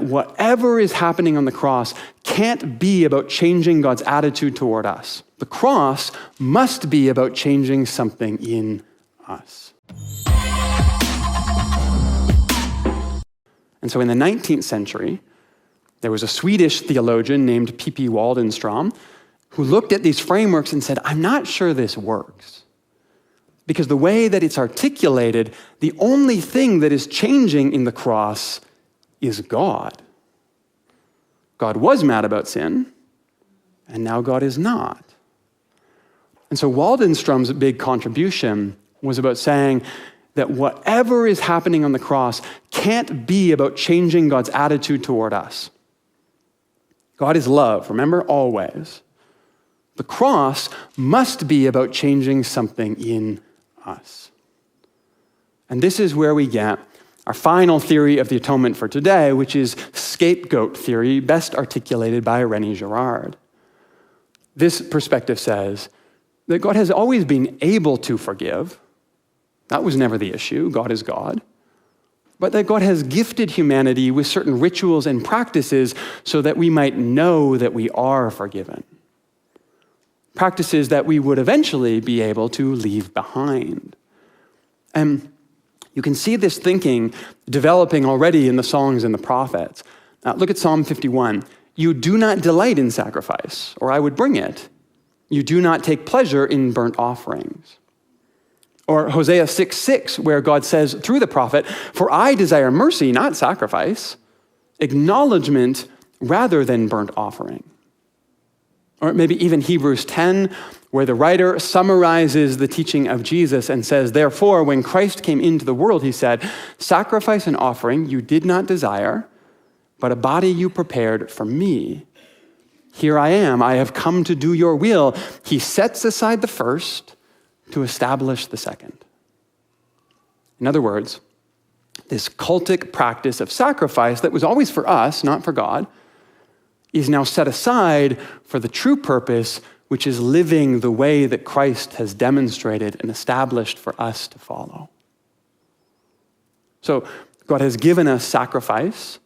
Whatever is happening on the cross can't be about changing God's attitude toward us. The cross must be about changing something in us. And so in the 19th century, there was a Swedish theologian named P.P. Waldenström who looked at these frameworks and said, I'm not sure this works. Because the way that it's articulated, the only thing that is changing in the cross is God. God was mad about sin, and now God is not. And so Waldenström's big contribution was about saying that whatever is happening on the cross can't be about changing God's attitude toward us. God is love, remember, always. The cross must be about changing something in us. And this is where we get our final theory of the atonement for today, which is scapegoat theory, best articulated by René Girard. This perspective says that God has always been able to forgive. That was never the issue. God is God. But that God has gifted humanity with certain rituals and practices so that we might know that we are forgiven. Practices that we would eventually be able to leave behind. And you can see this thinking developing already in the songs and the prophets. Look at Psalm 51. You do not delight in sacrifice, or I would bring it. You do not take pleasure in burnt offerings. Or Hosea 6:6, where God says through the prophet, for I desire mercy, not sacrifice, acknowledgement rather than burnt offering. Or maybe even Hebrews 10, where the writer summarizes the teaching of Jesus and says, therefore, when Christ came into the world, he said, sacrifice and offering you did not desire, but a body you prepared for me. Here I am, I have come to do your will. He sets aside the first to establish the second. In other words, this cultic practice of sacrifice that was always for us, not for God, is now set aside for the true purpose, which is living the way that Christ has demonstrated and established for us to follow. So God has given us sacrifice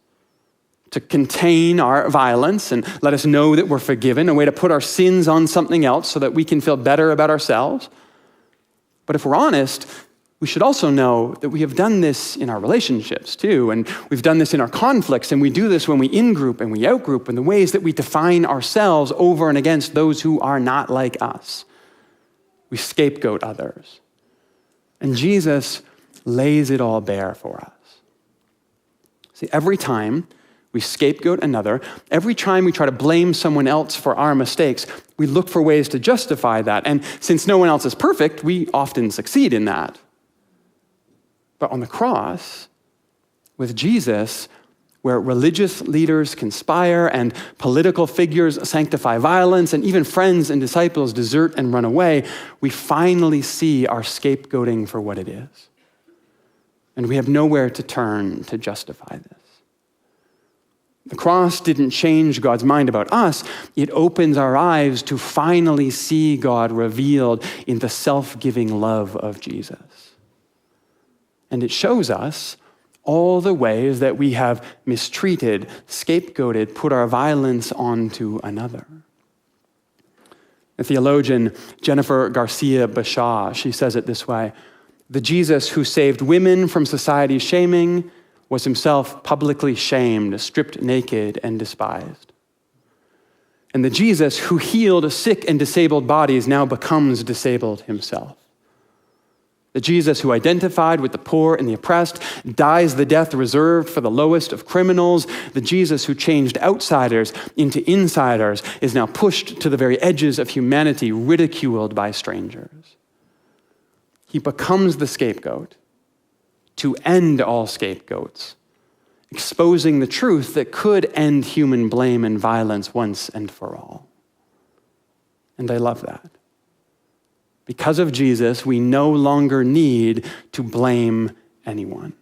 to contain our violence and let us know that we're forgiven, a way to put our sins on something else so that we can feel better about ourselves. But if we're honest, we should also know that we have done this in our relationships too, and we've done this in our conflicts, and we do this when we in-group and we out-group, in the ways that we define ourselves over and against those who are not like us. We scapegoat others. And Jesus lays it all bare for us. See, every time we scapegoat another, every time we try to blame someone else for our mistakes, we look for ways to justify that. And since no one else is perfect, we often succeed in that. But on the cross, with Jesus, where religious leaders conspire and political figures sanctify violence and even friends and disciples desert and run away, we finally see our scapegoating for what it is. And we have nowhere to turn to justify this. The cross didn't change God's mind about us. It opens our eyes to finally see God revealed in the self-giving love of Jesus. And it shows us all the ways that we have mistreated, scapegoated, put our violence onto another. The theologian Jennifer Garcia Bashaw, she says it this way: the Jesus who saved women from society's shaming was himself publicly shamed, stripped naked, and despised. And the Jesus who healed sick and disabled bodies now becomes disabled himself. The Jesus who identified with the poor and the oppressed dies the death reserved for the lowest of criminals. The Jesus who changed outsiders into insiders is now pushed to the very edges of humanity, ridiculed by strangers. He becomes the scapegoat to end all scapegoats, exposing the truth that could end human blame and violence once and for all. And I love that. Because of Jesus, we no longer need to blame anyone.